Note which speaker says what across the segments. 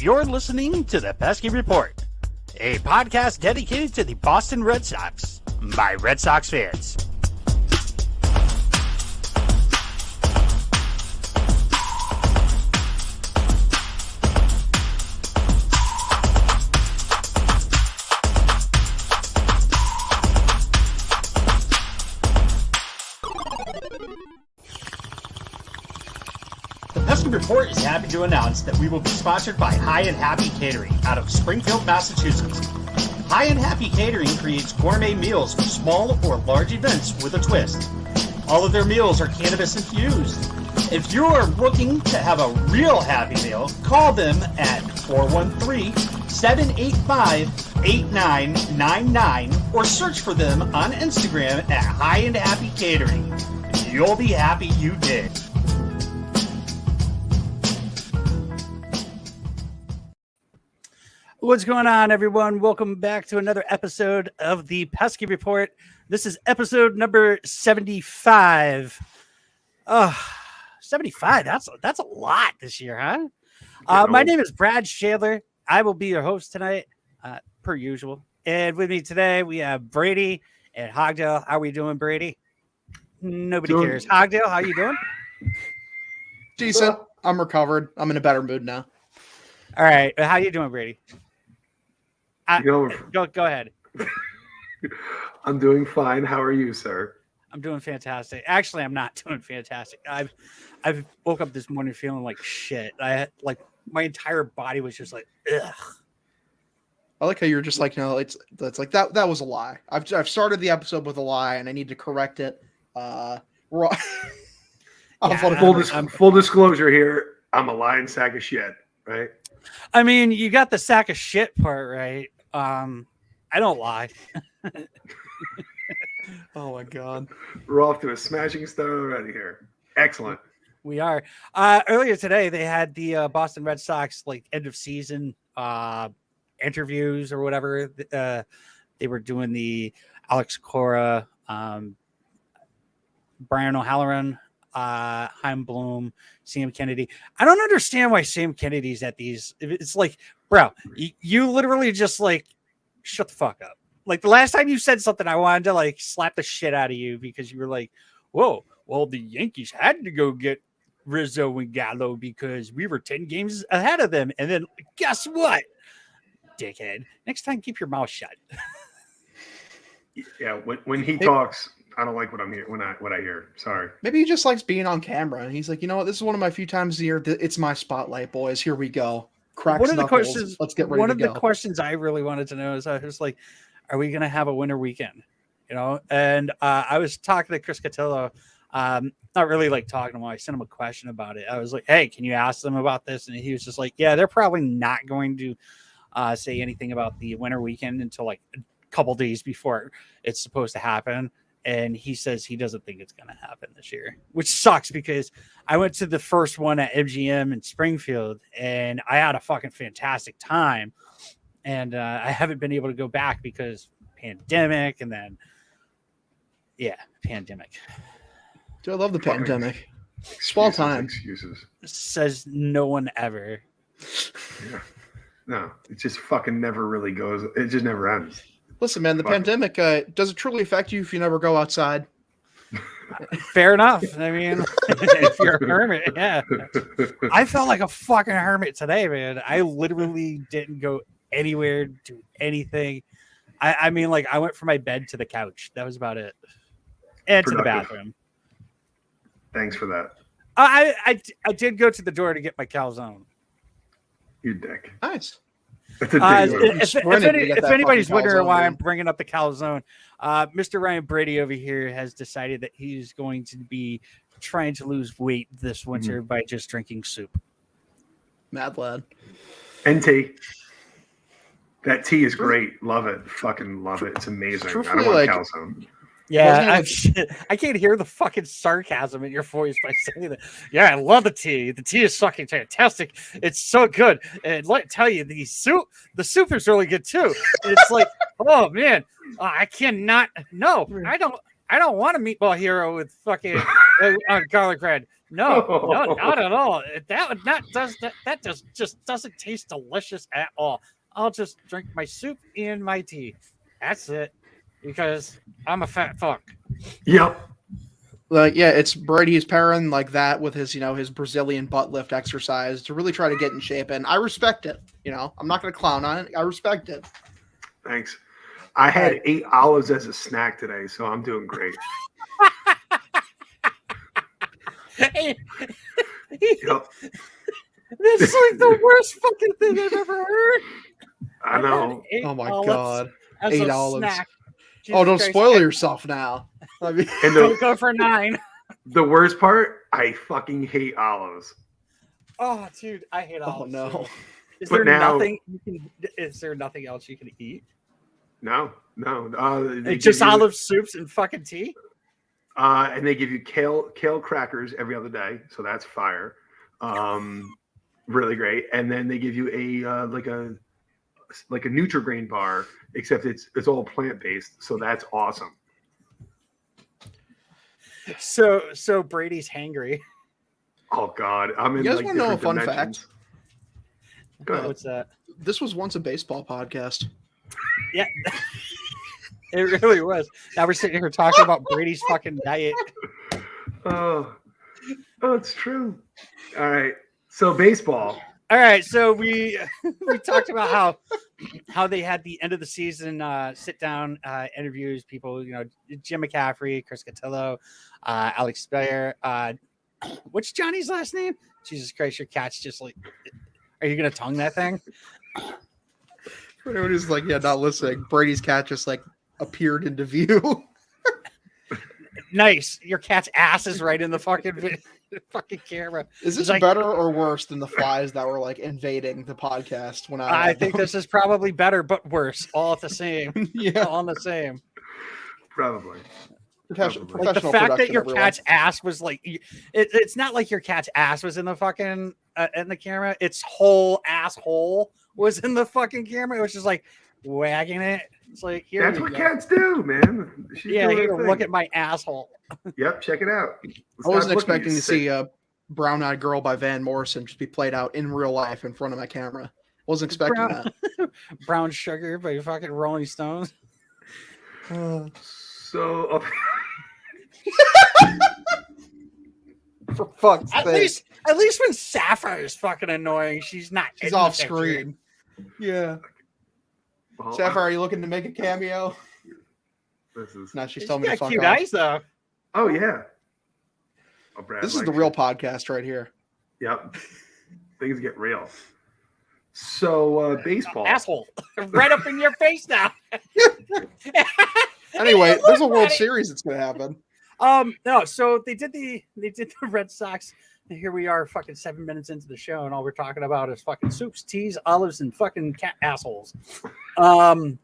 Speaker 1: You're listening to the Pesky Report, a podcast dedicated to the Boston Red Sox by Red Sox fans. The Pesky Report is happy to announce that we will be sponsored by High and Happy Catering out of Springfield, Massachusetts. High and Happy Catering creates gourmet meals for small or large events with a twist. All of their meals are cannabis infused. If you are looking to have a real happy meal, call them at 413-785-8999 or search for them on Instagram at High and Happy Catering. You'll be happy you did. What's going on, everyone? Welcome back to another episode of the Pesky Report. This is episode number 75. 75. That's a lot this year, huh? My name is Brad Shadler. I will be your host tonight, per usual. And with me today, we have Brady and Hogdale. How are we doing, Brady? Nobody cares. Hogdale, how you doing?
Speaker 2: Decent. I'm recovered. I'm in a better mood now.
Speaker 1: All right. How you doing, Brady? Go ahead.
Speaker 3: I'm doing fine. How are you, sir?
Speaker 1: I'm doing fantastic. Actually, I'm not doing fantastic. I've woke up this morning feeling like shit. I had my entire body was just like, ugh.
Speaker 2: I like how you're just like, no, it's like that was a lie. I've started the episode with a lie and I need to correct it. Full
Speaker 3: disclosure here. I'm a lying sack of shit, right?
Speaker 1: I mean, you got the sack of shit part right. I don't lie.
Speaker 2: Oh my god.
Speaker 3: We're off to a smashing start already here. Excellent.
Speaker 1: We are. Earlier today, they had the Boston Red Sox end of season interviews or whatever. They were doing the Alex Cora, Brian O'Halloran, Chaim Bloom, Sam Kennedy. I don't understand why Sam Kennedy's at these. It's like, bro, you literally just shut the fuck up. Like the last time you said something, I wanted to slap the shit out of you because you were like, whoa, well, the Yankees had to go get Rizzo and Gallo because we were 10 games ahead of them. And then guess what, dickhead? Next time, keep your mouth shut.
Speaker 3: Yeah, when he talks, I don't like what I'm here what I hear. Sorry.
Speaker 2: Maybe he just likes being on camera and he's like, you know what, this is one of my few times a year. It's my spotlight, boys. Here we go. Cracks knuckles. Let's get ready to go.
Speaker 1: One of the questions I really wanted to know is I was like, are we going to have a winter weekend? You know, and I was talking to Chris Cotillo, not really talking to him. I sent him a question about it. I was like, hey, can you ask them about this? And he was just like, yeah, they're probably not going to say anything about the winter weekend until a couple days before it's supposed to happen. And he says he doesn't think it's going to happen this year, which sucks because I went to the first one at MGM in Springfield and I had a fucking fantastic time. And I haven't been able to go back because pandemic and then, pandemic.
Speaker 2: Dude, I love the pandemic. Small time.
Speaker 3: Excuses.
Speaker 1: Says no one ever.
Speaker 3: Yeah. No, it just fucking never really goes. It just never ends.
Speaker 2: Listen, man, the pandemic, does it truly affect you if you never go outside?
Speaker 1: Fair enough. I mean, if you're a hermit, yeah. I felt like a fucking hermit today, man. I literally didn't go anywhere, do anything. I mean, I went from my bed to the couch. That was about it. And to the bathroom.
Speaker 3: Thanks for that.
Speaker 1: I did go to the door to get my calzone.
Speaker 3: You dick.
Speaker 2: Nice.
Speaker 1: If anybody's wondering why I'm bringing up the calzone, Mr. Ryan Brady over here has decided that he's going to be trying to lose weight this winter by just drinking soup.
Speaker 2: Mad lad.
Speaker 3: And tea. That tea is great. Love it. Fucking love it. It's amazing. I don't want calzone.
Speaker 1: Yeah, I can't hear the fucking sarcasm in your voice by saying that. Yeah, I love the tea. The tea is fucking fantastic. It's so good. And let me tell you, the soup is really good too. And it's like, oh man, I cannot. No, I don't want a meatball hero with fucking garlic bread. No, not at all. That just doesn't taste delicious at all. I'll just drink my soup and my tea. That's it. Because I'm a fat fuck.
Speaker 3: Yep.
Speaker 2: Like, yeah, it's Brady's pairing like that with his, his Brazilian butt lift exercise to really try to get in shape. And I respect it. I'm not going to clown on it. I respect it.
Speaker 3: Thanks. I had 8 olives as a snack today, so I'm doing great.
Speaker 1: Hey,
Speaker 3: Yep.
Speaker 1: this is like the worst fucking thing I've ever heard.
Speaker 3: I know.
Speaker 2: Oh my God. 8 olives.
Speaker 1: Snack.
Speaker 2: Oh, don't spoil yourself now. I mean,
Speaker 1: Don't go for 9.
Speaker 3: The worst part, I fucking hate olives.
Speaker 1: Oh, dude, I hate olives.
Speaker 2: Oh no.
Speaker 1: Is
Speaker 3: But
Speaker 1: there
Speaker 3: now-
Speaker 1: nothing? Is there nothing else you can eat?
Speaker 3: No. They
Speaker 1: Just
Speaker 3: give you-
Speaker 1: olive soups and fucking tea.
Speaker 3: And they give you kale crackers every other day, so that's fire. Really great. And then they give you a like a Nutri-Grain bar, except it's all plant based, so that's awesome.
Speaker 1: So Brady's hangry.
Speaker 3: Oh God, I'm in.
Speaker 2: You guys
Speaker 3: like
Speaker 2: wanna know a
Speaker 3: different
Speaker 2: fun
Speaker 3: dimensions.
Speaker 2: fact?
Speaker 3: Go ahead.
Speaker 1: What's that?
Speaker 2: This was once a baseball podcast.
Speaker 1: Yeah. It really was. Now we're sitting here talking about Brady's fucking diet.
Speaker 3: Oh, it's true. All right, so baseball.
Speaker 1: All right, so we talked about how they had the end of the season sit down interviews. People, Jim McCaffrey, Chris Cotillo, Alex Speyer. What's Johnny's last name? Jesus Christ, your cat's just like. Are you gonna tongue that thing?
Speaker 2: For anyone who's like, not listening, Brady's cat just like appeared into view.
Speaker 1: Nice. Your cat's ass is right in the fucking camera.
Speaker 2: Is this
Speaker 1: like-
Speaker 2: better or worse than the flies that were like invading the podcast when I?
Speaker 1: I think this is probably better, but worse. All at the same.
Speaker 2: Yeah,
Speaker 1: All on the same.
Speaker 3: Probably.
Speaker 2: professional.
Speaker 1: Like the fact that
Speaker 2: production,
Speaker 1: your
Speaker 2: everyone.
Speaker 1: cat's ass was like, it's not like your cat's ass was in the fucking in the camera. Its whole asshole was in the fucking camera. It was just like wagging it. It's like here.
Speaker 3: That's
Speaker 1: you
Speaker 3: what
Speaker 1: go.
Speaker 3: cats do, man. She's
Speaker 1: Yeah,
Speaker 3: doing her
Speaker 1: here,
Speaker 3: thing.
Speaker 1: look at my asshole.
Speaker 3: Yep, check it out.
Speaker 2: I
Speaker 3: Stop
Speaker 2: wasn't
Speaker 3: looking,
Speaker 2: expecting
Speaker 3: you
Speaker 2: to
Speaker 3: sick-
Speaker 2: see a Brown Eyed Girl by Van Morrison just be played out in real life in front of my camera. Wasn't expecting
Speaker 1: Brown-
Speaker 2: that.
Speaker 1: Brown Sugar by fucking Rolling Stones.
Speaker 3: So
Speaker 2: For fuck's
Speaker 1: At
Speaker 2: sake.
Speaker 1: least when Sapphire is fucking annoying, she's not.
Speaker 2: She's
Speaker 1: in the
Speaker 2: off
Speaker 1: picture.
Speaker 2: screen. Yeah.
Speaker 3: well,
Speaker 2: Sapphire, are you looking to make a cameo?
Speaker 3: this is.
Speaker 2: No, she's
Speaker 1: She's
Speaker 2: telling me to
Speaker 1: got
Speaker 2: fuck
Speaker 1: cute
Speaker 2: off.
Speaker 1: eyes though.
Speaker 3: Oh yeah. Oh, Brad
Speaker 2: This is
Speaker 3: likes
Speaker 2: the real
Speaker 3: it.
Speaker 2: podcast right here.
Speaker 3: Yep. Things get real. So baseball.
Speaker 1: Asshole, right up in your face now.
Speaker 2: Anyway, there's a World
Speaker 1: Right.
Speaker 2: Series that's gonna happen.
Speaker 1: No, so they did the Red Sox. And here we are, fucking 7 minutes into the show, and all we're talking about is fucking soups, teas, olives, and fucking cat assholes.
Speaker 3: What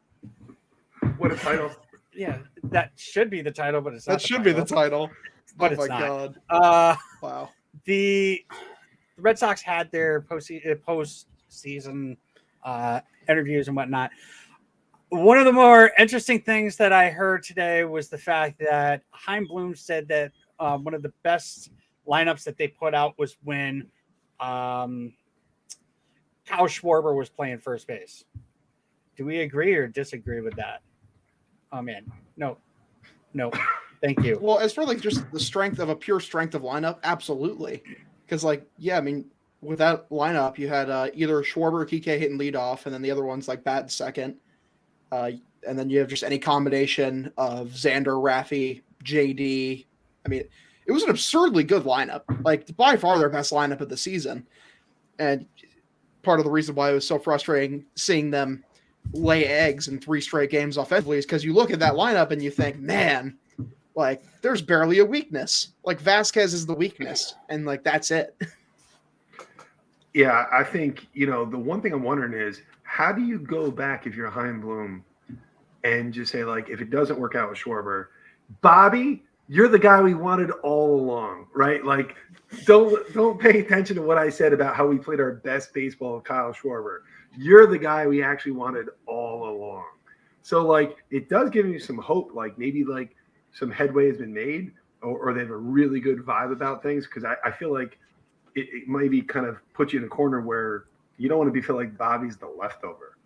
Speaker 3: a title.
Speaker 1: Yeah, that should be the title, but it's not.
Speaker 2: That should be the title.
Speaker 1: But
Speaker 2: Oh
Speaker 1: it's
Speaker 2: my
Speaker 1: not.
Speaker 2: god. Wow.
Speaker 1: The Red Sox had their post-season interviews and whatnot. One of the more interesting things that I heard today was the fact that Chaim Bloom said that one of the best lineups that they put out was when Kyle Schwarber was playing first base. Do we agree or disagree with that? Oh man, no, thank you.
Speaker 2: Well, as for like just the strength of a pure strength of lineup, absolutely. Because like, yeah, I mean, with that lineup, you had either Schwarber or Kike hitting leadoff, and then the other one's like bat in second. And then you have just any combination of Xander, Raffy, JD. I mean, it was an absurdly good lineup, like by far their best lineup of the season. And part of the reason why it was so frustrating seeing them lay eggs in 3 straight games offensively is because you look at that lineup and you think, man, like there's barely a weakness. Like Vasquez is the weakness, and like that's it.
Speaker 3: Yeah, I think, the one thing I'm wondering is how do you go back if you're Chaim Bloom and just say, like, if it doesn't work out with Schwarber, Bobby, you're the guy we wanted all along, right? Like, don't pay attention to what I said about how we played our best baseball with Kyle Schwarber. You're the guy we actually wanted all along. So, like, it does give me some hope. Like, maybe like some headway has been made, or they have a really good vibe about things. Because I feel like it maybe kind of put you in a corner where you don't want to feel like Bobby's the leftover,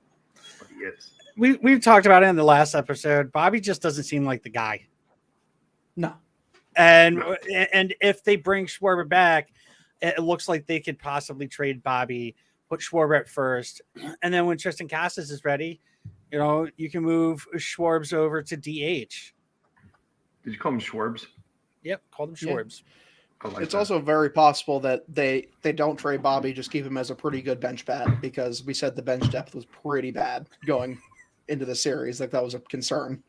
Speaker 3: but he is.
Speaker 1: We've talked about it in the last episode. Bobby just doesn't seem like the guy.
Speaker 2: No.
Speaker 1: And if they bring Schwarber back, it looks like they could possibly trade Bobby, put Schwarber at first, and then when Tristan Casas is ready, you can move Schwarbs over to DH.
Speaker 3: Did you call him Schwarbs?
Speaker 1: Yep, call them Schwarbs.
Speaker 3: Yeah.
Speaker 2: It's also very possible that they don't trade Bobby, just keep him as a pretty good bench bat, because we said the bench depth was pretty bad going into the series. Like, that was a concern.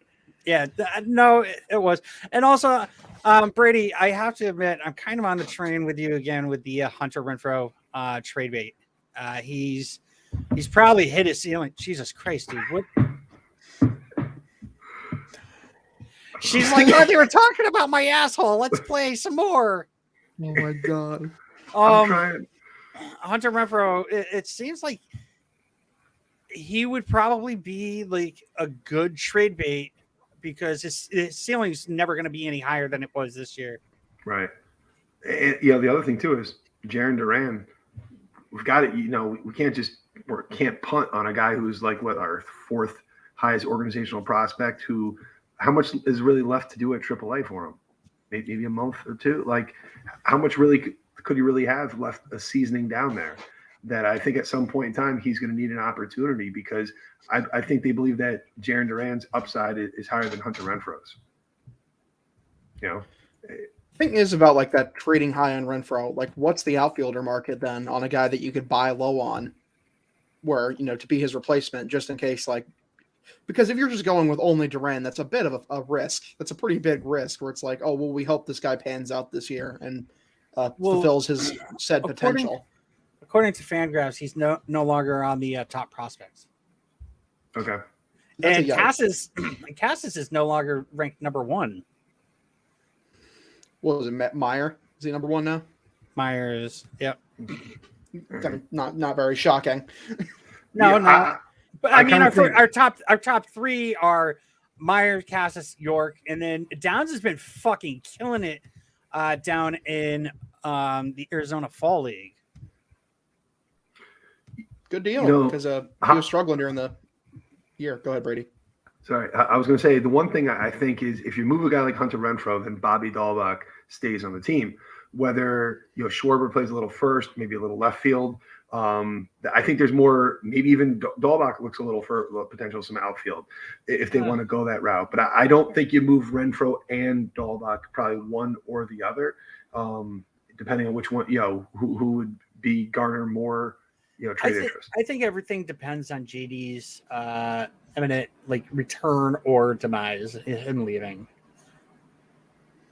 Speaker 1: Yeah, no, it was. And also, Brady, I have to admit, I'm kind of on the train with you again with the Hunter Renfroe trade bait. He's probably hit his ceiling. Jesus Christ, dude. What? She's like, oh, they were talking about my asshole. Let's play some more.
Speaker 2: Oh, my God.
Speaker 3: I'm trying.
Speaker 1: Hunter Renfroe, it seems like he would probably be like a good trade bait, because his ceiling's never going to be any higher than it was this year.
Speaker 3: Right. And, the other thing too is Jarren Duran. We've got it. We can't punt on a guy who's like our fourth highest organizational prospect. How much is really left to do at AAA for him? Maybe a month or two. Like, how much really could he really have left a seasoning down there? That I think at some point in time he's going to need an opportunity, because I think they believe that Jarren Duran's upside is higher than Hunter Renfroe's.
Speaker 2: Thing is about like that trading high on Renfroe, like, what's the outfielder market then on a guy that you could buy low on, where to be his replacement, just in case, like, because if you're just going with only Duran, that's a bit of a risk. That's a pretty big risk, where it's like, oh well, we hope this guy pans out this year and fulfills his said potential.
Speaker 1: According to Fangraphs, he's no longer on the top prospects.
Speaker 3: Okay.
Speaker 1: And Casas is no longer ranked number one.
Speaker 2: What was it, Meyer? Is he number one now?
Speaker 1: Myers, yep.
Speaker 2: Not very shocking.
Speaker 1: No. But I mean, our top three are Myers, Casas, York, and then Downs has been fucking killing it down in the Arizona Fall League.
Speaker 2: Good deal, because he was struggling during the year. Go ahead, Brady.
Speaker 3: Sorry, I was going to say the one thing I think is if you move a guy like Hunter Renfroe, then Bobby Dahlbach stays on the team. Whether Schwarber plays a little first, maybe a little left field. I think there's more. Maybe even Dahlbach looks a little for potential some outfield if they want to go that route. But I don't think you move Renfroe and Dahlbach, probably one or the other, depending on which one. Who would be garner more. Trade interest.
Speaker 1: I think everything depends on JD's imminent return or demise, him leaving.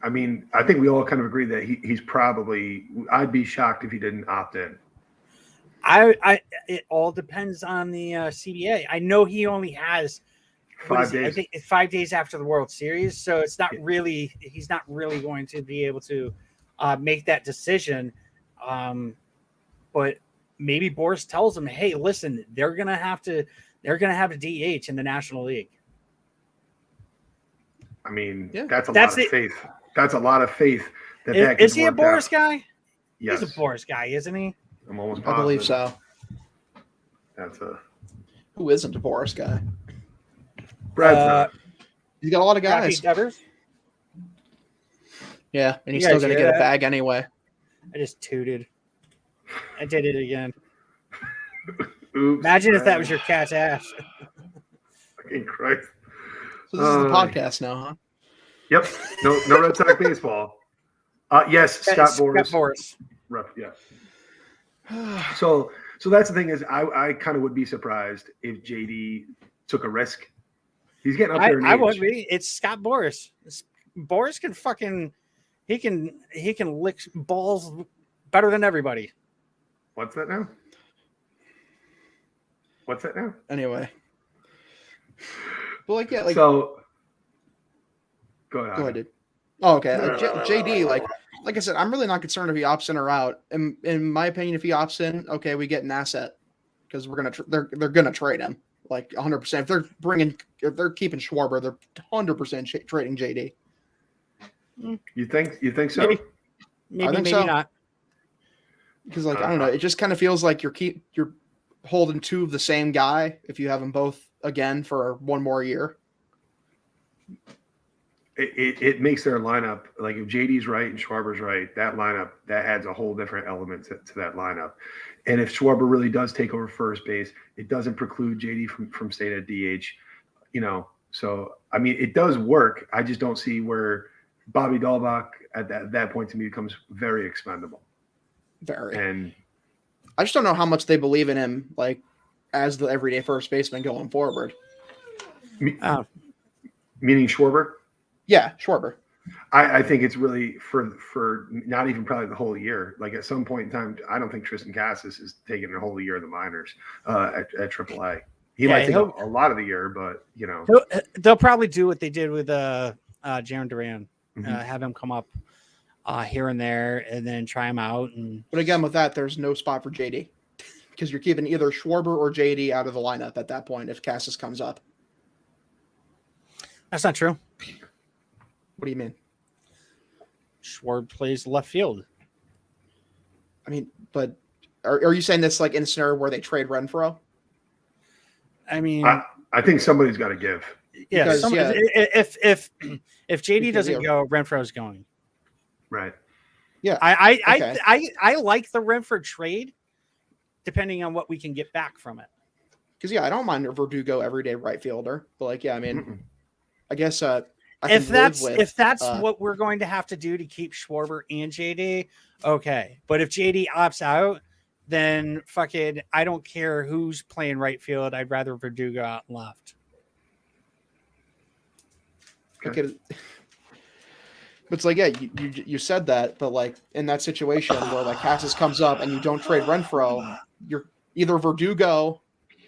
Speaker 3: I mean, I think we all kind of agree that he's probably. I'd be shocked if he didn't opt in.
Speaker 1: It all depends on the CBA. I know he only has
Speaker 3: 5 days.
Speaker 1: I think it's 5 days after the World Series, so it's not really. He's not really going to be able to make that decision. But maybe Boris tells him, "Hey, listen, they're gonna have a DH in the National League."
Speaker 3: I mean, that's a lot of faith. That's a lot of faith.
Speaker 1: Is he a Boris guy?
Speaker 3: Yes.
Speaker 1: He's a Boris guy, isn't he?
Speaker 3: I'm almost positive.
Speaker 2: I believe so. Who isn't a Boris guy?
Speaker 3: Brad's not.
Speaker 2: He's got a lot of guys. Yeah, and he's still going to get a bag anyway.
Speaker 1: I just tooted. I did it again.
Speaker 3: Oops,
Speaker 1: imagine if that was your cat's ass.
Speaker 3: Fucking Christ.
Speaker 2: So this is the podcast now, huh?
Speaker 3: Yep. No Red Sox baseball. Yes, Scott Boras. Yes. So that's the thing is I kind of would be surprised if JD took a risk. He's getting up there in age.
Speaker 1: I would be. It's Scott Boras. Boras can fucking he can lick balls better than everybody.
Speaker 3: What's that now? Anyway.
Speaker 2: Well, so
Speaker 3: Go ahead.
Speaker 2: Go ahead, dude. Oh, okay. JD, like I said, I'm really not concerned if he opts in or out. In my opinion, if he opts in, okay, we get an asset because they're gonna trade him like 100%. If they're keeping Schwarber, they're 100% trading JD.
Speaker 3: You think so?
Speaker 1: Maybe
Speaker 2: so.
Speaker 1: not.
Speaker 2: Because I don't know, it just kind of feels like you're holding two of the same guy if you have them both again for one more year.
Speaker 3: It makes their lineup, like if JD's right and Schwarber's right, that lineup that adds a whole different element to that lineup. And if Schwarber really does take over first base, it doesn't preclude JD from staying at DH. So I mean, it does work. I just don't see where Bobby Dahlbach at that point to me becomes very expendable.
Speaker 2: Very.
Speaker 3: And
Speaker 2: I just don't know how much they believe in him, like as the everyday first baseman going forward.
Speaker 3: Meaning Schwarber.
Speaker 2: Yeah, Schwarber.
Speaker 3: I think it's really for not even probably the whole year. Like at some point in time, I don't think Tristan Cassis is taking a whole year of the minors at AAA. He might take a lot of the year, but
Speaker 1: they'll probably do what they did with Jaron Duran, have him come up here and there, and then try him out.
Speaker 2: But again, with that, there's no spot for JD because you're keeping either Schwarber or JD out of the lineup at that point if Cassis comes up.
Speaker 1: That's not true.
Speaker 2: What do you mean?
Speaker 1: Schwarber plays left field.
Speaker 2: I mean, but are you saying this like in a scenario where they trade Renfroe?
Speaker 1: I mean,
Speaker 3: I think somebody's got to give.
Speaker 1: Yeah, if JD doesn't go, Renfroe's going.
Speaker 3: Right.
Speaker 2: Yeah.
Speaker 1: I like the Renfroe trade, depending on what we can get back from it.
Speaker 2: Because I don't mind a Verdugo everyday right fielder, but I mean, I guess
Speaker 1: if that's what we're going to have to do to keep Schwarber and JD, okay. But if JD opts out, then fucking I don't care who's playing right field. I'd rather Verdugo out and left.
Speaker 2: Okay. But it's you said that, but in that situation where Cassis comes up and you don't trade Renfroe, you're either Verdugo,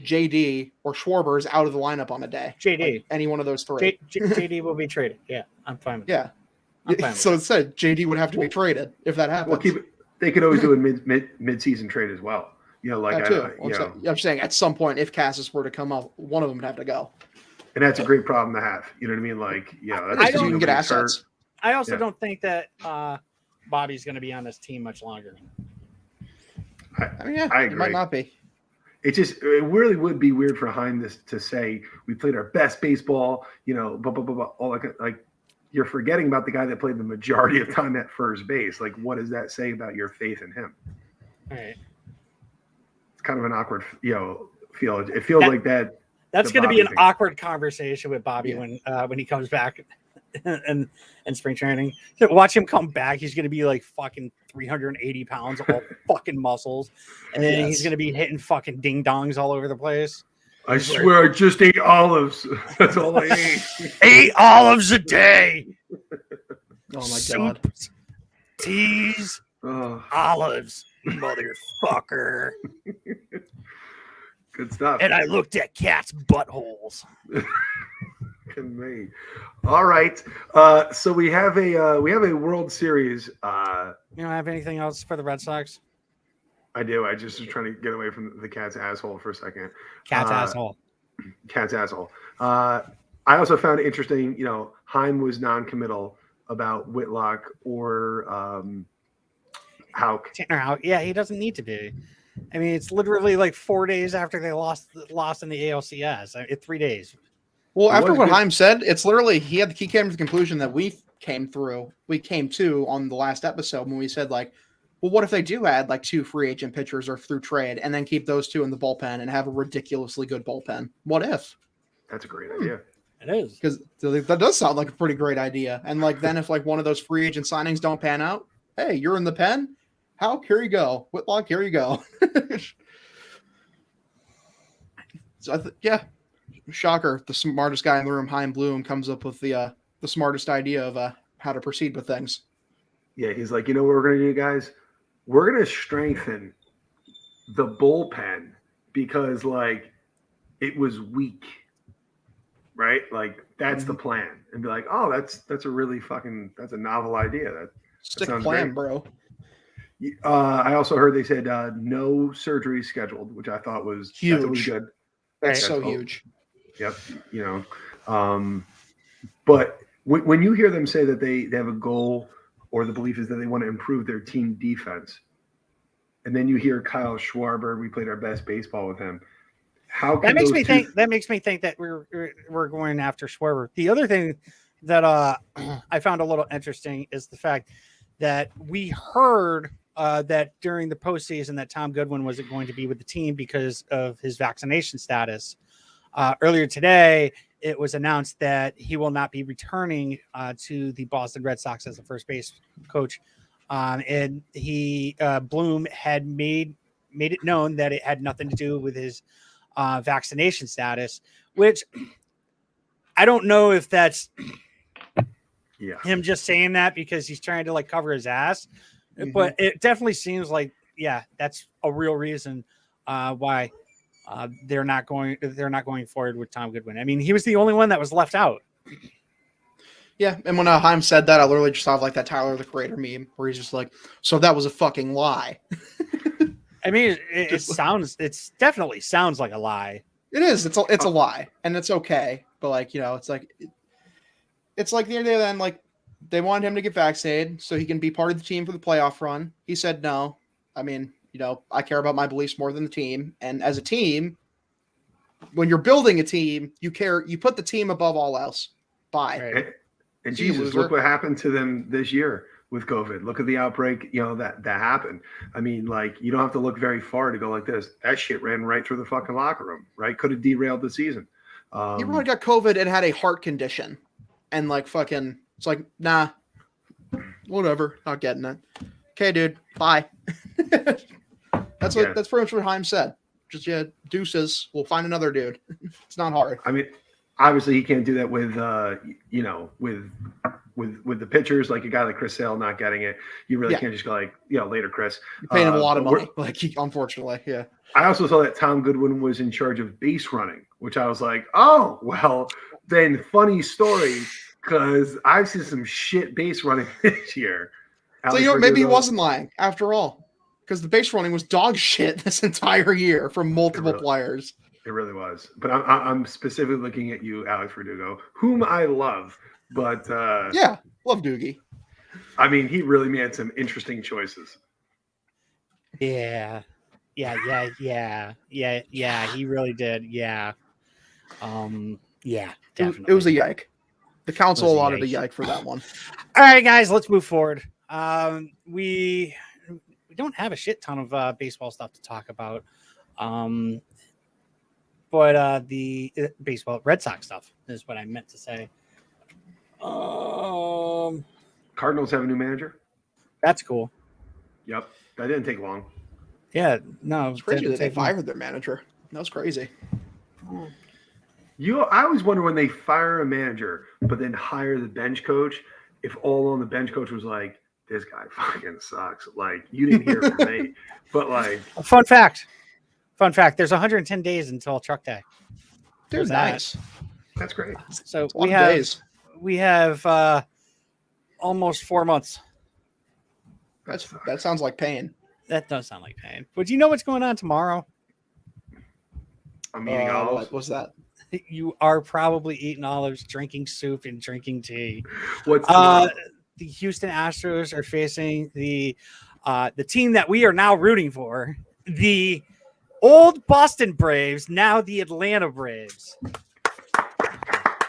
Speaker 2: JD, or Schwarber is out of the lineup on a day.
Speaker 1: JD,
Speaker 2: any one of those three.
Speaker 1: JD will be traded. Yeah, I'm fine with
Speaker 2: that. Yeah. So instead, JD would have to be traded if that happens.
Speaker 3: Well, they could always do a mid-season trade as well.
Speaker 2: I'm saying at some point, if Cassis were to come up, one of them would have to go.
Speaker 3: And that's a great problem to have. You know what I mean?
Speaker 2: That's you can get assets.
Speaker 1: I also don't think that Bobby's going to be on this team much longer.
Speaker 3: I agree.
Speaker 2: It might not be.
Speaker 3: It really would be weird for Heim to say we played our best baseball, blah, blah, blah, blah. All like you're forgetting about the guy that played the majority of time at first base. Like, what does that say about your faith in him?
Speaker 1: All right.
Speaker 3: It's kind of an awkward, feel. It feels like that.
Speaker 1: That's going to be an awkward conversation with Bobby when he comes back in spring training. Watch him come back. He's going to be like fucking 380 pounds, all fucking muscles. And then he's going to be hitting fucking ding dongs all over the place.
Speaker 3: I swear I just ate olives. That's all I ate.
Speaker 1: 8 olives a day.
Speaker 2: Oh my God.
Speaker 1: Teas, olives, motherfucker.
Speaker 3: Good stuff.
Speaker 1: And I looked at cats' buttholes.
Speaker 3: Me. All right. So we have a World Series.
Speaker 1: You don't have anything else for the Red Sox?
Speaker 3: I do. I just was trying to get away from the cat's asshole for a second.
Speaker 1: Cat's asshole.
Speaker 3: Cat's asshole. I also found it interesting. Heim was non-committal about Whitlock or Houck.
Speaker 1: Yeah, he doesn't need to be. I mean, it's literally like 4 days after they lost in the ALCS. 3 days.
Speaker 2: Well, after what Heim said, it's literally he came to the conclusion that we came to on the last episode when we said well, what if they do add 2 free agent pitchers or through trade and then keep those 2 in the bullpen and have a ridiculously good bullpen? What if?
Speaker 3: That's a great idea.
Speaker 1: It is,
Speaker 2: because that does sound like a pretty great idea. And then if one of those free agent signings don't pan out, hey, you're in the pen. Houck, here you go. Whitlock, here you go. So shocker, the smartest guy in the room, Heim Bloom, comes up with the smartest idea of how to proceed with things.
Speaker 3: Yeah, he's like, what we're going to do, guys? We're going to strengthen the bullpen because, it was weak. right? Like that's the plan, and be like, oh, that's a really that's a novel idea. That
Speaker 2: Stick
Speaker 3: sounds
Speaker 2: plan,
Speaker 3: great.
Speaker 2: bro.
Speaker 3: I also heard they said no surgery scheduled, which I thought was
Speaker 2: Huge.
Speaker 3: That's always good.
Speaker 2: That's
Speaker 1: Right.
Speaker 2: so huge.
Speaker 3: Yep. But when you hear them say that they have a goal or the belief is that they want to improve their team defense, and then you hear Kyle Schwarber, we played our best baseball with him. How can
Speaker 1: That makes
Speaker 3: those
Speaker 1: me
Speaker 3: two...
Speaker 1: think. That makes me think that we're going after Schwarber. The other thing that I found a little interesting is the fact that we heard that during the postseason that Tom Goodwin wasn't going to be with the team because of his vaccination status. Earlier today, it was announced that he will not be returning to the Boston Red Sox as a first base coach, and Bloom had made it known that it had nothing to do with his vaccination status, which I don't know if that's him just saying that because he's trying to like cover his ass, but it definitely seems like, that's a real reason why they're not going forward with Tom Goodwin. I mean, he was the only one that was left out.
Speaker 2: Yeah, and when Heim said that, I literally just thought of like that Tyler the Creator meme where he's just like, so that was a fucking lie.
Speaker 1: I mean, it definitely sounds like a lie.
Speaker 2: It is. It's a lie, and it's okay. But like, it's like the idea then, like, they wanted him to get vaccinated so he can be part of the team for the playoff run. He said no. I mean, I care about my beliefs more than the team. And as a team, when you're building a team, you put the team above all else. Bye.
Speaker 1: Right.
Speaker 3: And Jesus, look what happened to them this year with COVID. Look at the outbreak, that happened. I mean, like, you don't have to look very far to go like this. That shit ran right through the fucking locker room, right? Could have derailed the season.
Speaker 2: He really got COVID and had a heart condition. And like fucking, it's like, nah, whatever, not getting it. Okay, dude, bye. That's pretty much what Heim said. Just deuces. We'll find another dude. It's not hard.
Speaker 3: I mean, obviously he can't do that with with the pitchers, like a guy like Chris Sale not getting it. You really can't just go like, later, Chris.
Speaker 2: You're paying him a lot of money. Like, unfortunately, yeah.
Speaker 3: I also saw that Tom Goodwin was in charge of base running, which I was like, oh, well, then funny story, because I've seen some shit base running this year.
Speaker 2: So, maybe he wasn't lying after all, because the base running was dog shit this entire year from multiple players.
Speaker 3: It really was. But I'm specifically looking at you, Alex Verdugo, whom I love. But
Speaker 2: love Doogie.
Speaker 3: I mean, he really made some interesting choices.
Speaker 1: Yeah. He really did. Yeah. Definitely.
Speaker 2: It was a yike. The council allotted a yike for that one.
Speaker 1: All right, guys, let's move forward. We don't have a shit ton of baseball stuff to talk about. But the baseball Red Sox stuff is what I meant to say.
Speaker 3: Cardinals have a new manager.
Speaker 1: That's cool.
Speaker 3: Yep, that didn't take long.
Speaker 1: Yeah, no,
Speaker 2: it's crazy that they fired their manager. That was crazy.
Speaker 3: I always wonder when they fire a manager, but then hire the bench coach. If all on the bench coach was like, "This guy fucking sucks," like you didn't hear from me. But like,
Speaker 1: fun fact. There's 110 days until Truck Day.
Speaker 2: Dude, nice.
Speaker 3: That's great.
Speaker 1: So we have almost 4 months.
Speaker 2: That sounds like pain.
Speaker 1: That does sound like pain. But do you know what's going on tomorrow?
Speaker 3: I'm eating olives.
Speaker 2: What's that?
Speaker 1: You are probably eating olives, drinking soup, and drinking tea.
Speaker 3: What's
Speaker 1: the Houston Astros are facing the team that we are now rooting for, the old Boston Braves, now the Atlanta Braves.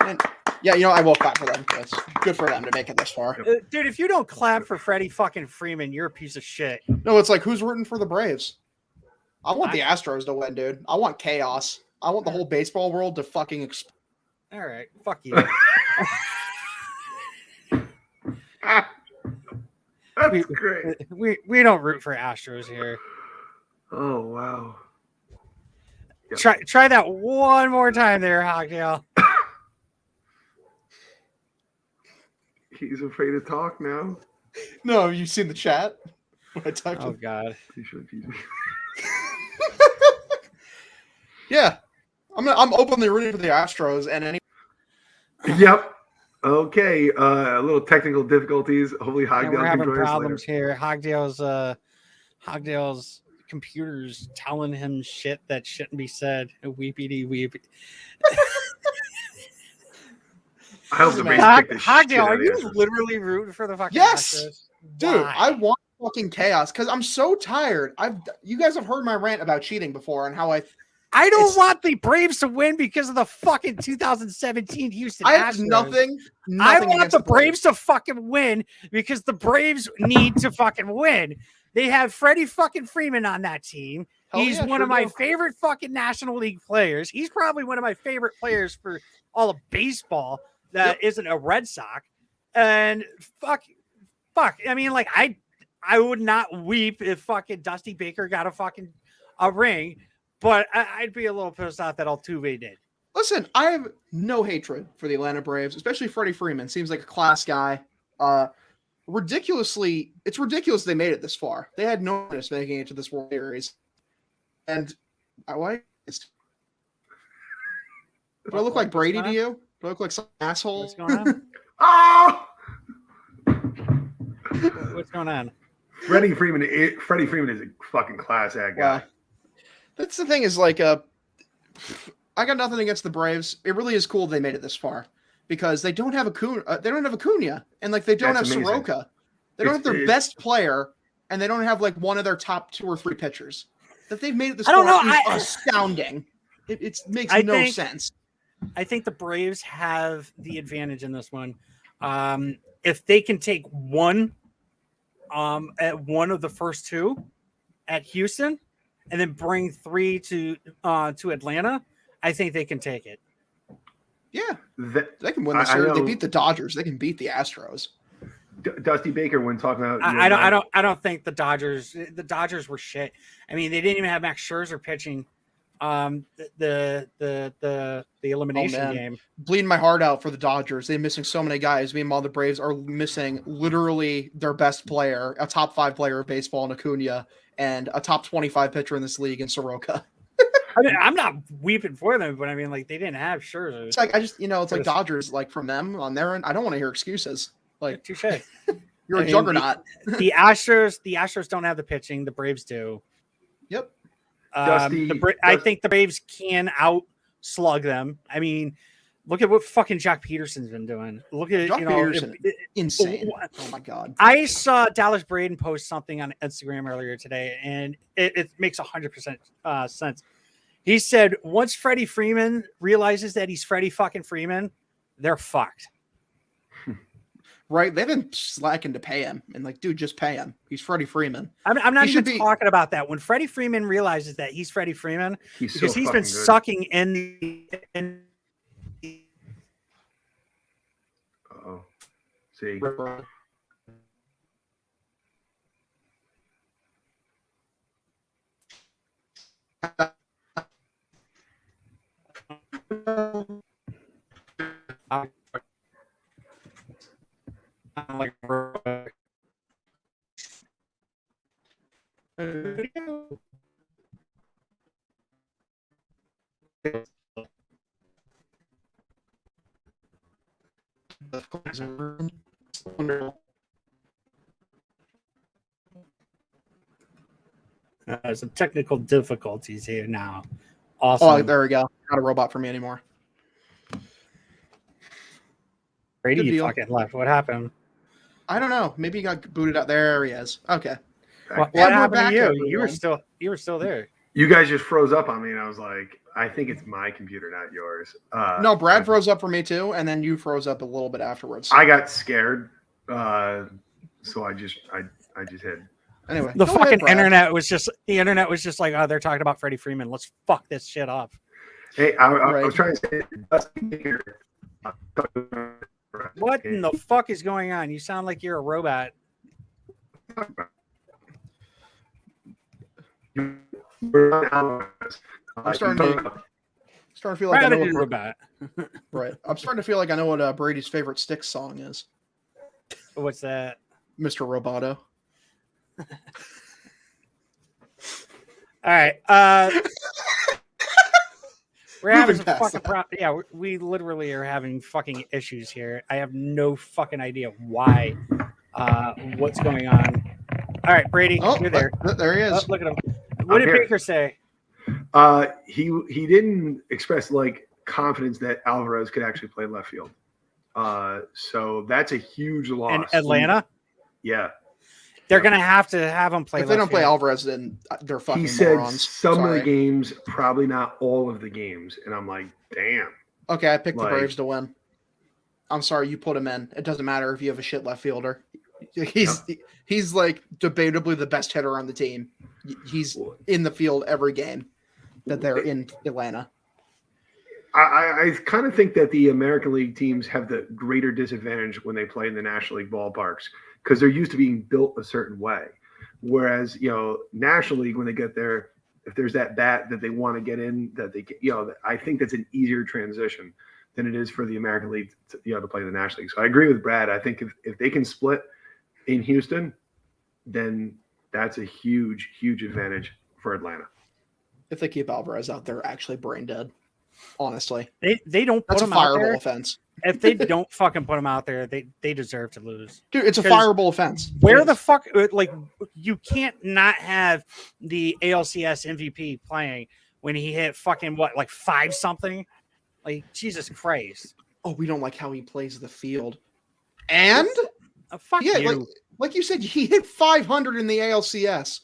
Speaker 2: And, I will clap for them. It's good for them to make it this far.
Speaker 1: Dude, if you don't clap for Freddie fucking Freeman, you're a piece of shit.
Speaker 2: No, it's like, who's rooting for the Braves? I want the Astros to win, dude. I want chaos. I want the whole baseball world to fucking explode.
Speaker 1: All right, fuck you.
Speaker 3: That's great.
Speaker 1: We don't root for Astros here.
Speaker 3: Oh wow.
Speaker 1: Yep. Try that one more time there, Hogdale.
Speaker 3: He's afraid to talk now.
Speaker 2: No, have you seen the chat? I typed
Speaker 1: oh God.
Speaker 2: Yeah. I'm openly rooting for the Astros and any
Speaker 3: Yep. Okay. A little technical difficulties. Hopefully,
Speaker 1: Yeah,
Speaker 3: Hogdale
Speaker 1: we're
Speaker 3: can
Speaker 1: having
Speaker 3: join us
Speaker 1: problems
Speaker 3: later.
Speaker 1: here. Hogdale's computer's telling him shit that shouldn't be said. Weepity weep.
Speaker 3: I hope the
Speaker 2: Man.
Speaker 3: Braves kick this shit
Speaker 1: Hogdale,
Speaker 3: out
Speaker 1: are
Speaker 3: of the
Speaker 1: you
Speaker 3: Astros.
Speaker 1: literally rooting for the fucking
Speaker 2: Yes!
Speaker 1: Astros?
Speaker 2: Dude,
Speaker 1: Why?
Speaker 2: I want fucking chaos because I'm so tired. You guys have heard my rant about cheating before and how
Speaker 1: I don't
Speaker 2: it's-
Speaker 1: want the Braves to win because of the fucking 2017 Houston
Speaker 2: I have
Speaker 1: Astros.
Speaker 2: nothing
Speaker 1: I want
Speaker 2: against
Speaker 1: the Braves to fucking win because the Braves need to fucking win. They have Freddie fucking Freeman on that team.
Speaker 2: Hell
Speaker 1: He's
Speaker 2: yeah,
Speaker 1: one
Speaker 2: sure
Speaker 1: of my
Speaker 2: do.
Speaker 1: favorite fucking National League players. He's probably one of my favorite players for all of baseball that isn't a Red Sox. And fuck. I mean, like I would not weep if fucking Dusty Baker got a ring, but I'd be a little pissed off that Altuve did.
Speaker 2: Listen, I have no hatred for the Atlanta Braves, especially Freddie Freeman. Seems like a class guy. It's ridiculous they made it this far. They had no business making it to this World Series. And do I look like Brady to you? Do I look like some asshole?
Speaker 1: What's going on?
Speaker 3: Oh!
Speaker 1: What's going on?
Speaker 3: Freddie Freeman is a fucking class act guy.
Speaker 2: Well, that's the thing is like I got nothing against the Braves. It really is cool they made it this far because they don't have Acuna and like they don't
Speaker 3: That's
Speaker 2: have
Speaker 3: amazing.
Speaker 2: Soroka. They don't have their best player and they don't have like one of their top 2 or 3 pitchers. That they've made it this far is astounding. It makes no sense.
Speaker 1: I think the Braves have the advantage in this one. If they can take one at one of the first 2 at Houston and then bring 3 to Atlanta, I think they can take it.
Speaker 2: Yeah, they can win this series. They beat the Dodgers. They can beat the Astros.
Speaker 3: Dusty Baker, when talking about,
Speaker 1: I don't think the Dodgers were shit. I mean, they didn't even have Max Scherzer pitching. The elimination game.
Speaker 2: Bleeding my heart out for the Dodgers. They're missing so many guys. Meanwhile, the Braves are missing literally their best player, a top 5 player of baseball in Acuna, and a top 25 pitcher in this league in Soroka.
Speaker 1: I mean, I'm not weeping for them, but I mean, like they didn't have Scherzer.
Speaker 2: It's like it's like Dodgers, like from them on their end. I don't want to hear excuses. Like
Speaker 1: touche.
Speaker 2: You're a juggernaut.
Speaker 1: The Astros don't have the pitching. The Braves do.
Speaker 2: Yep.
Speaker 1: I think the Braves can outslug them. I mean, look at what fucking Jock Peterson's been doing. Look at
Speaker 2: Peterson, insane. Oh my god!
Speaker 1: I saw Dallas Braden post something on Instagram earlier today, and it makes 100% sense. He said once Freddie Freeman realizes that he's Freddie fucking Freeman, they're fucked.
Speaker 2: Right? They've been slacking to pay him, and like, dude, just pay him. He's Freddie Freeman.
Speaker 1: I'm not even talking about that. When Freddie Freeman realizes that he's Freddie Freeman, because he's been sucking in.
Speaker 3: Uh-oh. See.
Speaker 1: Like some technical difficulties here now. Awesome.
Speaker 2: Oh, there we go. Not a robot for me anymore.
Speaker 1: Brady fucking left. What happened?
Speaker 2: I don't know. Maybe he got booted out. There he is. Okay.
Speaker 1: What happened to you? Everyone. You were still there.
Speaker 3: You guys just froze up on me, and I was like, I think it's my computer, not yours.
Speaker 2: No, Brad froze up for me too, and then you froze up a little bit afterwards.
Speaker 3: I got scared, so I just hid.
Speaker 2: Anyway,
Speaker 1: the fucking internet was just like, oh, they're talking about Freddie Freeman. Let's fuck this shit up.
Speaker 3: Hey, I was trying to say,
Speaker 1: what in the fuck is going on? You sound like you're a robot.
Speaker 2: I'm starting to feel like I know what
Speaker 1: robot.
Speaker 2: Right. I'm starting to feel like I know what Brady's favorite Styx song is.
Speaker 1: What's that?
Speaker 2: Mr. Roboto.
Speaker 1: All right. We're having
Speaker 2: Moving
Speaker 1: some
Speaker 2: past
Speaker 1: fucking
Speaker 2: that.
Speaker 1: yeah. We literally are having fucking issues here. I have no fucking idea why. What's going on? All right, Brady,
Speaker 2: Oh,
Speaker 1: you're there.
Speaker 2: there he
Speaker 1: Oh,
Speaker 2: is.
Speaker 1: look at him. What did
Speaker 3: here.
Speaker 1: Baker say?
Speaker 3: He didn't express like confidence that Alvarez could actually play left field. So that's a huge loss.
Speaker 1: In Atlanta,
Speaker 3: Yeah.
Speaker 1: they're gonna have to have him play.
Speaker 2: If they don't
Speaker 1: left
Speaker 2: play
Speaker 1: field.
Speaker 2: Alvarez, then they're fucking
Speaker 3: He said
Speaker 2: morons.
Speaker 3: some
Speaker 2: Sorry.
Speaker 3: of the games, probably not all of the games, and I'm like, damn.
Speaker 2: Okay, I picked the
Speaker 3: Like-
Speaker 2: Braves to win. I'm sorry, you put him in. It doesn't matter if you have a shit left fielder. He's like debatably the best hitter on the team. He's in the field every game that they're in Atlanta.
Speaker 3: I kind of think that the American League teams have the greater disadvantage when they play in the National League ballparks because they're used to being built a certain way. Whereas, National League, when they get there, if there's that bat that they want to get in, that they, I think that's an easier transition than it is for the American League to play the National League. So I agree with Brad. I think if they can split in Houston, then that's a huge, huge advantage for Atlanta.
Speaker 2: If they keep Alvarez out, they're actually brain dead. Honestly,
Speaker 1: They don't put
Speaker 2: that's a
Speaker 1: him out
Speaker 2: fireable
Speaker 1: there.
Speaker 2: offense. If
Speaker 1: They don't fucking put him out there, they deserve to lose.
Speaker 2: Dude, it's a
Speaker 1: 'Cause
Speaker 2: fireable offense.
Speaker 1: Where
Speaker 2: It
Speaker 1: the
Speaker 2: is.
Speaker 1: fuck, like, you can't not have the ALCS MVP playing when he hit fucking what, like 5 something? Like, Jesus Christ.
Speaker 2: Oh, we don't like how he plays the field. And
Speaker 1: Fuck
Speaker 2: yeah,
Speaker 1: you.
Speaker 2: like you said, he hit 500 in the ALCS,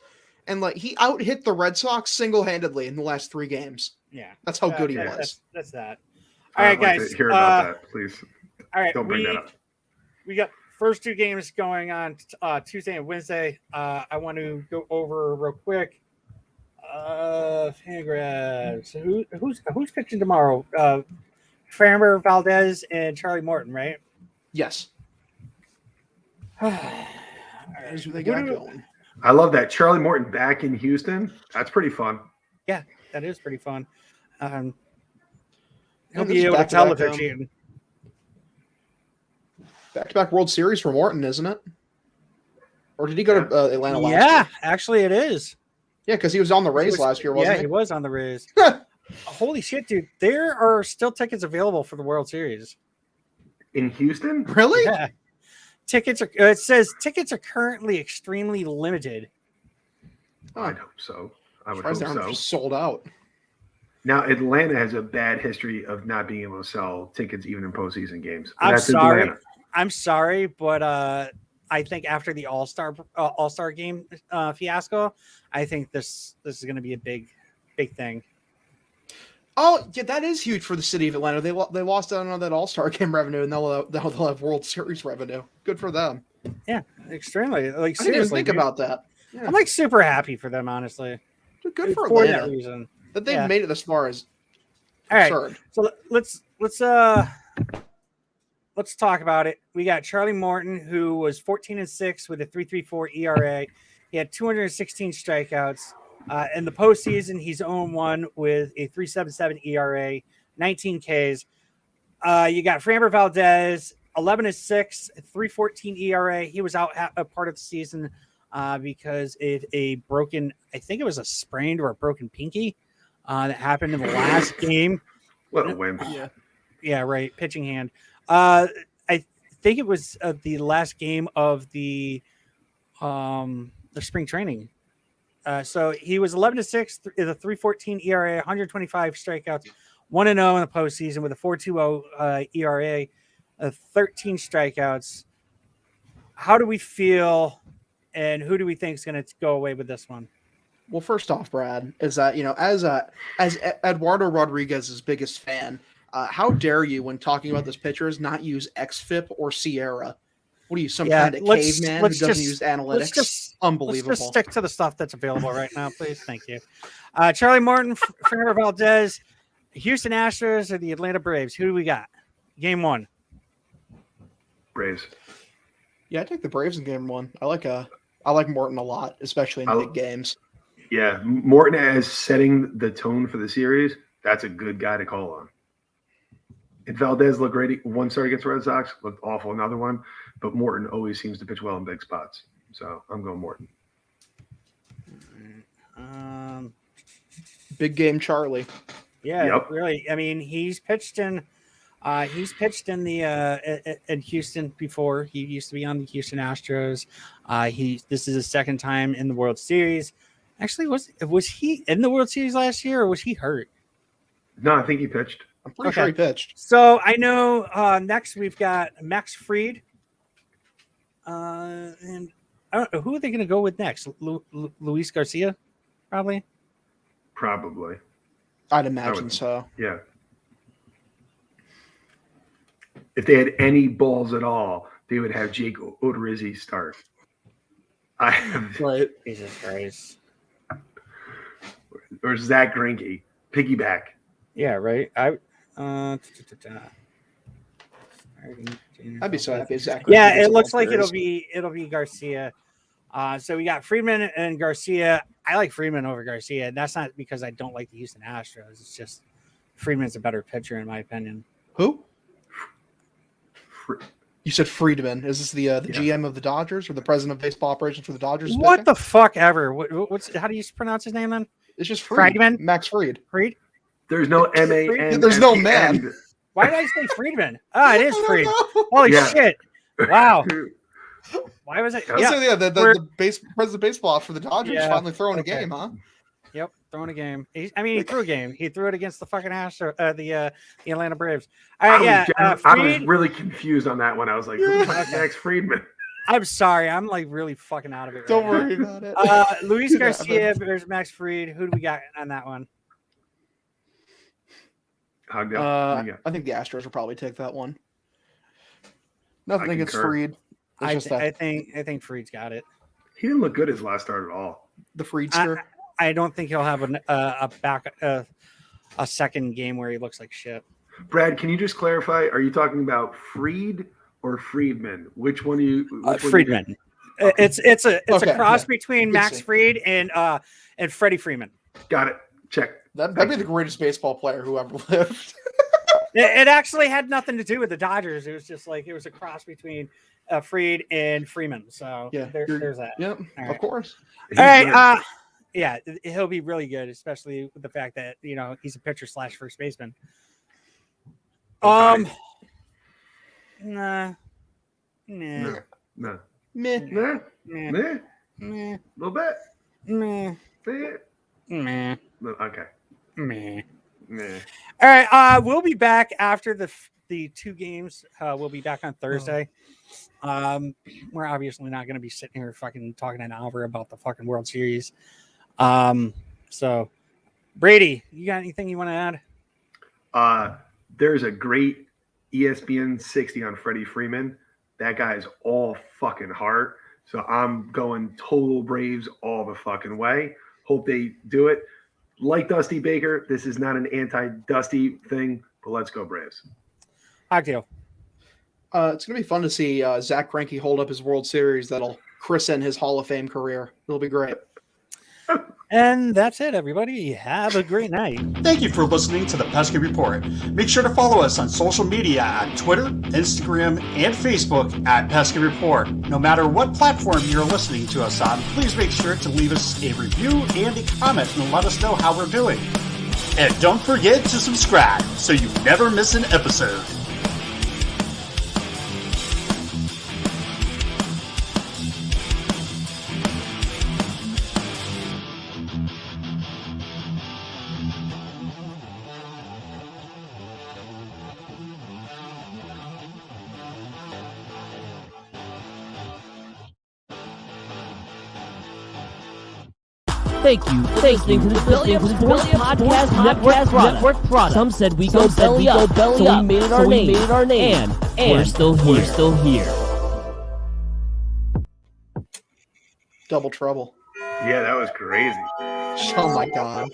Speaker 2: and like he out hit the Red Sox single-handedly in the last 3 games.
Speaker 1: Yeah.
Speaker 2: That's how good he
Speaker 3: yeah,
Speaker 2: was.
Speaker 1: That's that. All right,
Speaker 3: I'd like
Speaker 1: guys.
Speaker 3: to hear about that, please.
Speaker 1: All right,
Speaker 3: Don't bring that up.
Speaker 1: we got first 2 games going on Tuesday and Wednesday. I want to go over real quick. Fangraphs. Who's pitching tomorrow? Framber Valdez and Charlie Morton, right?
Speaker 2: Yes.
Speaker 1: All
Speaker 2: Here's who they
Speaker 1: Who
Speaker 2: got
Speaker 1: do-
Speaker 2: going.
Speaker 3: I love that. Charlie Morton back in Houston. That's pretty fun.
Speaker 1: That is pretty fun. He'll
Speaker 2: Yeah,
Speaker 1: be
Speaker 2: this is
Speaker 1: able to tell if they're
Speaker 2: back-to-back,
Speaker 1: cheating.
Speaker 2: Back-to-back World Series for Morton, isn't it? Or did he go to Atlanta last
Speaker 1: Yeah,
Speaker 2: year?
Speaker 1: actually, it is.
Speaker 2: Yeah, because he was on the Rays last year, wasn't
Speaker 1: he
Speaker 2: he?
Speaker 1: was on the Rays. Holy shit, dude! There are still tickets available for the World Series.
Speaker 3: In Houston?
Speaker 2: Really?
Speaker 1: Yeah, tickets are. It says tickets are currently extremely limited.
Speaker 3: I'd hope so. I would
Speaker 2: Surprised
Speaker 3: hope
Speaker 2: they aren't
Speaker 3: so.
Speaker 2: just sold out.
Speaker 3: Now, Atlanta has a bad history of not being able to sell tickets even in postseason games.
Speaker 1: I'm
Speaker 3: That's
Speaker 1: sorry.
Speaker 3: Atlanta.
Speaker 1: I'm sorry, but I think after the All-Star game fiasco, I think this is going to be a big thing.
Speaker 2: Oh, yeah, that is huge for the city of Atlanta. They lost out on that All-Star game revenue, and they'll have World Series revenue. Good for them.
Speaker 1: Yeah, extremely. Like
Speaker 2: I didn't even
Speaker 1: seriously,
Speaker 2: think
Speaker 1: dude.
Speaker 2: about that. Yeah.
Speaker 1: I'm like super happy for them, honestly.
Speaker 2: Dude, good for
Speaker 1: that
Speaker 2: Atlanta
Speaker 1: reason.
Speaker 2: that they've
Speaker 1: Yeah.
Speaker 2: made it as far as
Speaker 1: All right.
Speaker 2: absurd.
Speaker 1: So let's talk about it. We got Charlie Morton, who was 14-6 with a 3.34 ERA. He had 216 strikeouts. In the postseason, he's 0-1 with a 3.77 ERA, 19 Ks. You got Framber Valdez, 11-6, 3.14 ERA. He was out a part of the season because of a broken, I think it was a sprained or a broken pinky that happened in the last game.
Speaker 3: What a wimp.
Speaker 1: Yeah, right. Pitching hand. I think it was the last game of the spring training. So he was 11-6, the 3.14 ERA, 125 strikeouts, 1-0 in the postseason with a 4.20 ERA, 13 strikeouts. How do we feel, and who do we think is going to go away with this one?
Speaker 2: Well, first off, Brad, is that as Eduardo Rodriguez's biggest fan, how dare you, when talking about this pitchers, not use XFIP or Sierra? What are you, some kind of caveman who doesn't use analytics? Unbelievable.
Speaker 1: Let's just stick to the stuff that's available right now, please. Thank you. Charlie Morton, Framber Valdez, Houston Astros, or the Atlanta Braves? Who do we got? Game 1.
Speaker 3: Braves.
Speaker 2: Yeah, I take the Braves in game 1. I like Morton a lot, especially in big games.
Speaker 3: Yeah, Morton as setting the tone for the series. That's a good guy to call on. And Valdez looked great. One start against the Red Sox, looked awful another one. But Morton always seems to pitch well in big spots. So I'm going Morton.
Speaker 2: Big game Charlie.
Speaker 1: Yeah,
Speaker 3: Yep.
Speaker 1: really. I mean, he's pitched in the in Houston before. He used to be on the Houston Astros. This is his second time in the World Series. Actually, was he in the World Series last year or was he hurt?
Speaker 3: No, I think he pitched.
Speaker 2: I'm pretty sure he pitched.
Speaker 1: So I know next we've got Max Fried. And I don't know who are they going to go with next. Luis Garcia, probably.
Speaker 3: Probably.
Speaker 2: I'd imagine so.
Speaker 3: Yeah. If they had any balls at all, they would have Jake Odorizzi start.
Speaker 2: Right.
Speaker 1: Jesus Christ.
Speaker 3: Or Zach Greinke. Piggyback.
Speaker 1: Yeah, right.
Speaker 2: I'd be so happy. Zach.
Speaker 1: Yeah, it looks like it'll be Garcia. So we got Friedman and Garcia. I like Friedman over Garcia. And that's not because I don't like the Houston Astros. It's just Friedman's a better pitcher in my opinion.
Speaker 2: Who? You said Friedman. Is this the GM of the Dodgers or the president of baseball operations for the Dodgers?
Speaker 1: What the fuck ever? What's how do you pronounce his name then?
Speaker 2: It's just Friedman.
Speaker 1: Friedman?
Speaker 2: Max Fried.
Speaker 1: Fried?
Speaker 3: There's no M-A-N.
Speaker 2: There's no man.
Speaker 1: Why did I say Friedman? Oh, it is Fried. Holy
Speaker 3: Yeah.
Speaker 1: shit! Wow. Why was it?
Speaker 2: So,
Speaker 1: Yeah.
Speaker 2: the president of baseball for the Dodgers finally throwing a game, huh?
Speaker 1: Yep, throwing a game. He threw a game. He threw it against the fucking the Atlanta Braves. All right,
Speaker 3: I was
Speaker 1: Fried,
Speaker 3: really confused on that one. I was like, who's Max Friedman?
Speaker 1: I'm sorry. I'm like really fucking out of it.
Speaker 2: Don't
Speaker 1: right
Speaker 2: worry about it.
Speaker 1: now. Luis Garcia versus Max Fried. Who do we got on that one?
Speaker 3: I
Speaker 2: think the Astros will probably take that one. Nothing against
Speaker 3: concur.
Speaker 2: Fried.
Speaker 1: I think Fried's got it.
Speaker 3: He didn't look good his last start at all.
Speaker 2: The Friedster.
Speaker 1: I don't think he'll have a second game where he looks like shit.
Speaker 3: Brad, can you just clarify? Are you talking about Fried or Friedman? Which one do you?
Speaker 1: Friedman. It's a cross between
Speaker 2: Good
Speaker 1: Max
Speaker 2: see.
Speaker 1: Fried and Freddie Freeman.
Speaker 3: Got it. Check.
Speaker 2: That'd be the greatest baseball player who ever lived.
Speaker 1: It actually had nothing to do with the Dodgers. It was just like it was a cross between Fried and Freeman. So
Speaker 2: Yeah,
Speaker 1: there's that.
Speaker 2: Yep,
Speaker 1: All right.
Speaker 2: of course.
Speaker 1: All right. Yeah, he'll be really good, especially with the fact that he's a pitcher / first baseman.
Speaker 3: Okay.
Speaker 1: Nah.
Speaker 3: No.
Speaker 2: Meh.
Speaker 3: Nah.
Speaker 1: Meh.
Speaker 3: Nah.
Speaker 1: Meh.
Speaker 3: Little bit.
Speaker 1: Meh.
Speaker 3: Nah.
Speaker 1: Meh.
Speaker 3: Okay.
Speaker 1: Meh.
Speaker 3: Nah.
Speaker 1: All right, we'll be back after the two games. We'll be back on Thursday. We're obviously not going to be sitting here fucking talking an hour about the fucking World Series. So Brady, you got anything you want to add?
Speaker 3: There's a great ESPN 60 on Freddie Freeman. That guy's all fucking heart. So I'm going total Braves all the fucking way. Hope they do it. Like Dusty Baker, this is not an anti-Dusty thing, but let's go Braves.
Speaker 1: Hot deal.
Speaker 2: It's going to be fun to see Zach Greinke hold up his World Series that'll christen his Hall of Fame career. It'll be great.
Speaker 1: And that's it, everybody. Have a great night.
Speaker 4: Thank you for listening to the Pesky Report. Make sure to follow us on social media at Twitter, Instagram, and Facebook at Pesky Report. No matter what platform you're listening to us on, please make sure to leave us a review and a comment and let us know how we're doing. And don't forget to subscribe so you never miss an episode.
Speaker 5: Thank you for listening to the Belly Up Sports Podcast Network product. Some said we go belly up, so we made it our name. And we're still here.
Speaker 2: Double trouble.
Speaker 3: Yeah, that was crazy.
Speaker 2: Oh my God.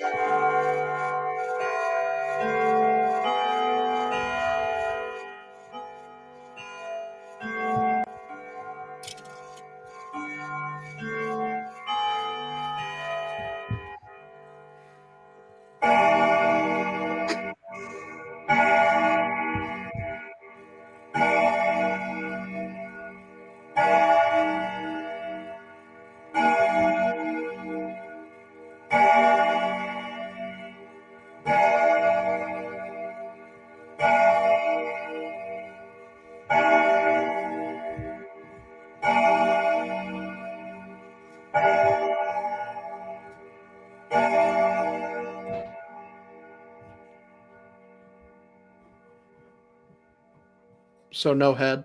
Speaker 2: So no head.